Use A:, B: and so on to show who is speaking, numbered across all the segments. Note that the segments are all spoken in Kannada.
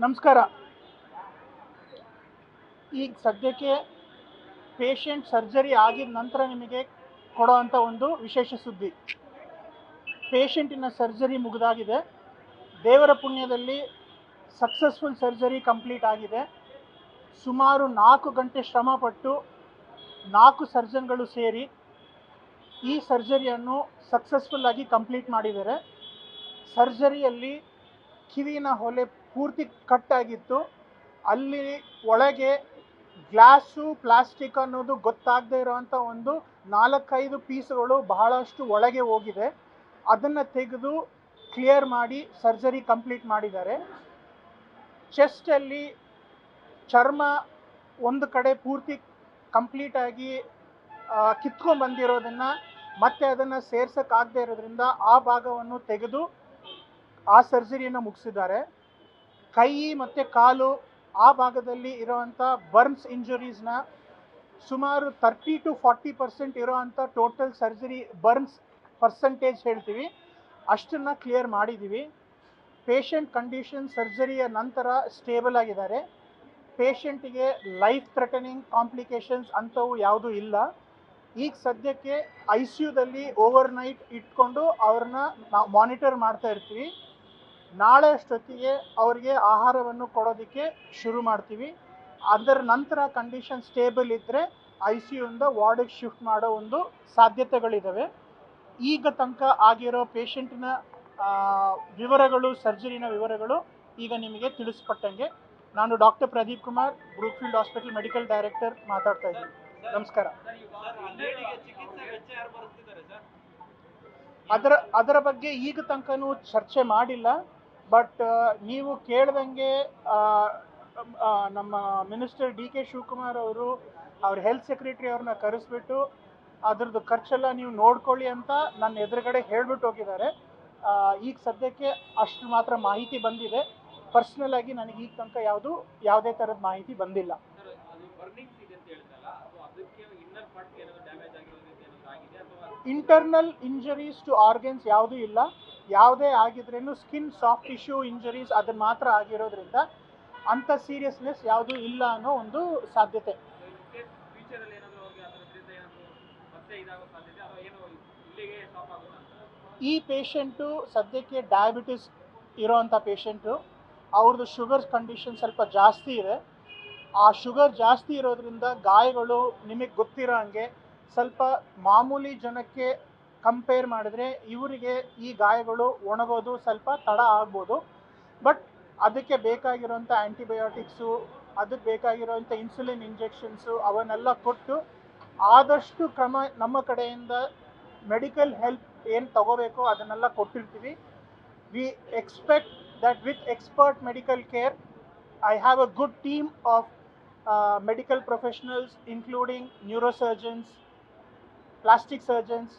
A: ನಮಸ್ಕಾರ. ಈಗ ಸದ್ಯಕ್ಕೆ ಪೇಷಂಟ್ ಸರ್ಜರಿ ಆಗಿದ ನಂತರ ನಿಮಗೆ ಕೊಡೋವಂಥ ಒಂದು ವಿಶೇಷ ಸುದ್ದಿ. ಪೇಷಂಟಿನ ಸರ್ಜರಿ ಮುಗಿದಾಗಿದೆ. ದೇವರ ಪುಣ್ಯದಲ್ಲಿ ಸಕ್ಸಸ್ಫುಲ್ ಸರ್ಜರಿ ಕಂಪ್ಲೀಟ್ ಆಗಿದೆ. ಸುಮಾರು 4 ಗಂಟೆ ಶ್ರಮಪಟ್ಟು 4 ಸರ್ಜನ್ಗಳು ಸೇರಿ ಈ ಸರ್ಜರಿಯನ್ನು ಸಕ್ಸಸ್ಫುಲ್ಲಾಗಿ ಕಂಪ್ಲೀಟ್ ಮಾಡಿದ್ದಾರೆ. ಸರ್ಜರಿಯಲ್ಲಿ ಕಿವಿನ ಹೊಲೆ ಪೂರ್ತಿ ಕಟ್ಟಾಗಿತ್ತು. ಅಲ್ಲಿ ಒಳಗೆ ಗ್ಲಾಸು ಪ್ಲಾಸ್ಟಿಕ್ ಅನ್ನೋದು ಗೊತ್ತಾಗದೇ ಇರೋವಂಥ ಒಂದು 4-5 ಪೀಸ್ಗಳು ಬಹಳಷ್ಟು ಒಳಗೆ ಹೋಗಿದೆ. ಅದನ್ನು ತೆಗೆದು ಕ್ಲಿಯರ್ ಮಾಡಿ ಸರ್ಜರಿ ಕಂಪ್ಲೀಟ್ ಮಾಡಿದ್ದಾರೆ. ಚೆಸ್ಟಲ್ಲಿ ಚರ್ಮ ಒಂದು ಕಡೆ ಪೂರ್ತಿ ಕಂಪ್ಲೀಟಾಗಿ ಕಿತ್ಕೊಂಡ್ಬಂದಿರೋದನ್ನು ಮತ್ತೆ ಅದನ್ನು ಸೇರ್ಸೋಕ್ಕಾಗದೇ ಇರೋದ್ರಿಂದ ಆ ಭಾಗವನ್ನು ತೆಗೆದು ಆ ಸರ್ಜರಿಯನ್ನು ಮುಗಿಸಿದ್ದಾರೆ. ಕೈ ಮತ್ತು ಕಾಲು ಆ ಭಾಗದಲ್ಲಿ ಇರೋವಂಥ ಬರ್ನ್ಸ್ ಇಂಜುರೀಸ್ನ ಸುಮಾರು 30-40% ಇರೋವಂಥ ಟೋಟಲ್ ಸರ್ಜರಿ ಬರ್ನ್ಸ್ ಪರ್ಸೆಂಟೇಜ್ ಹೇಳ್ತೀವಿ, ಅಷ್ಟನ್ನು ಕ್ಲಿಯರ್ ಮಾಡಿದ್ದೀವಿ. ಪೇಷಂಟ್ ಕಂಡೀಷನ್ ಸರ್ಜರಿಯ ನಂತರ ಸ್ಟೇಬಲ್ ಆಗಿದ್ದಾರೆ. ಪೇಷಂಟಿಗೆ ಲೈಫ್ ಥ್ರೆಟನಿಂಗ್ ಕಾಂಪ್ಲಿಕೇಶನ್ಸ್ ಅಂಥವು ಯಾವುದೂ ಇಲ್ಲ. ಈಗ ಸದ್ಯಕ್ಕೆ ICUದಲ್ಲಿ ಓವರ್ನೈಟ್ ಇಟ್ಕೊಂಡು ಅವ್ರನ್ನ ನಾವು ಮಾನಿಟರ್ ಮಾಡ್ತಾ ಇರ್ತೀವಿ. ನಾಳೆ ಅಷ್ಟೊತ್ತಿಗೆ ಅವರಿಗೆ ಆಹಾರವನ್ನು ಕೊಡೋದಕ್ಕೆ ಶುರು ಮಾಡ್ತೀವಿ. ಅದರ ನಂತರ ಕಂಡೀಷನ್ ಸ್ಟೇಬಲ್ ಇದ್ದರೆ ICUಯಿಂದ ವಾರ್ಡಿಗೆ ಶಿಫ್ಟ್ ಮಾಡೋ ಒಂದು ಸಾಧ್ಯತೆಗಳಿದ್ದಾವೆ. ಈಗ ತನಕ ಆಗಿರೋ ಪೇಷಂಟಿನ ವಿವರಗಳು, ಸರ್ಜರಿನ ವಿವರಗಳು ಈಗ ನಿಮಗೆ ತಿಳಿಸ್ಕೊಟ್ಟಂಗೆ. ನಾನು doctor Pradeep Kumar, Brookfield hospital medical director ಮಾತಾಡ್ತಾ ಇದ್ದೀನಿ. ನಮಸ್ಕಾರ. ಅದರ ಬಗ್ಗೆ ಈಗ ತನಕನೂ ಚರ್ಚೆ ಮಾಡಿಲ್ಲ. ಬಟ್ ನೀವು ಕೇಳ್ದಂಗೆ ನಮ್ಮ ಮಿನಿಸ್ಟರ್ DK ಶಿವಕುಮಾರ್ ಅವರು ಅವ್ರ ಹೆಲ್ತ್ ಸೆಕ್ರೆಟರಿ ಅವ್ರನ್ನ ಕರೆಸ್ಬಿಟ್ಟು ಅದ್ರದ್ದು ಖರ್ಚೆಲ್ಲ ನೀವು ನೋಡ್ಕೊಳ್ಳಿ ಅಂತ ನನ್ನ ಎದುರುಗಡೆ ಹೇಳ್ಬಿಟ್ಟು ಹೋಗಿದ್ದಾರೆ. ಈಗ ಸದ್ಯಕ್ಕೆ ಅಷ್ಟು ಮಾತ್ರ ಮಾಹಿತಿ ಬಂದಿದೆ. ಪರ್ಸ್ನಲ್ ಆಗಿ ನನಗೆ ಈಗ ತನಕ ಯಾವುದೇ ಥರದ ಮಾಹಿತಿ ಬಂದಿಲ್ಲ. ಇಂಟರ್ನಲ್ ಇಂಜರೀಸ್ ಟು ಆರ್ಗನ್ಸ್ ಯಾವುದೂ ಇಲ್ಲ. ಯಾವುದೇ ಆಗಿದ್ರೇನು ಸ್ಕಿನ್ ಸಾಫ್ಟ್ ಟಿಶ್ಯೂ ಇಂಜರೀಸ್ ಅದನ್ನು ಮಾತ್ರ ಆಗಿರೋದ್ರಿಂದ ಅಂಥ ಸೀರಿಯಸ್ನೆಸ್ ಯಾವುದೂ ಇಲ್ಲ ಅನ್ನೋ ಒಂದು ಸಾಧ್ಯತೆ. ಈ ಪೇಷಂಟು ಸದ್ಯಕ್ಕೆ ಡಯಾಬಿಟಿಸ್ ಇರೋವಂಥ ಪೇಷಂಟು. ಅವ್ರದ್ದು ಶುಗರ್ ಕಂಡೀಷನ್ ಸ್ವಲ್ಪ ಜಾಸ್ತಿ ಇದೆ. ಆ ಶುಗರ್ ಜಾಸ್ತಿ ಇರೋದ್ರಿಂದ ಗಾಯಗಳು ನಿಮಗೆ ಗೊತ್ತಿರೋ ಹಾಗೆ ಸ್ವಲ್ಪ ಮಾಮೂಲಿ ಜನಕ್ಕೆ ಕಂಪೇರ್ ಮಾಡಿದ್ರೆ ಇವರಿಗೆ ಈ ಗಾಯಗಳು ಒಣಗೋದು ಸ್ವಲ್ಪ ತಡ ಆಗ್ಬೋದು. ಬಟ್ ಅದಕ್ಕೆ ಬೇಕಾಗಿರೋಂಥ ಆ್ಯಂಟಿಬಯೋಟಿಕ್ಸು, ಅದಕ್ಕೆ ಬೇಕಾಗಿರೋಂಥ ಇನ್ಸುಲಿನ್ ಇಂಜೆಕ್ಷನ್ಸು ಅವನ್ನೆಲ್ಲ ಕೊಟ್ಟು ಆದಷ್ಟು ಕ್ರಮ ನಮ್ಮ ಕಡೆಯಿಂದ ಮೆಡಿಕಲ್ ಹೆಲ್ಪ್ ಏನು ತಗೋಬೇಕೋ ಅದನ್ನೆಲ್ಲ ಕೊಟ್ಟಿರ್ತೀವಿ. We expect that with expert medical care, I have a good team of medical professionals including neurosurgeons, plastic surgeons,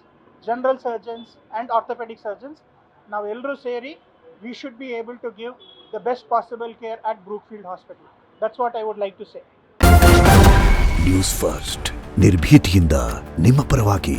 A: general surgeons and orthopedic surgeons. Now ellaru seri we should be able to give the best possible care at Brookfield Hospital. That's what I would like to say.
B: News first ನಿರ್ಭೀತಿಯಿಂದ ನಿಮ್ಮ ಪರವಾಗಿ.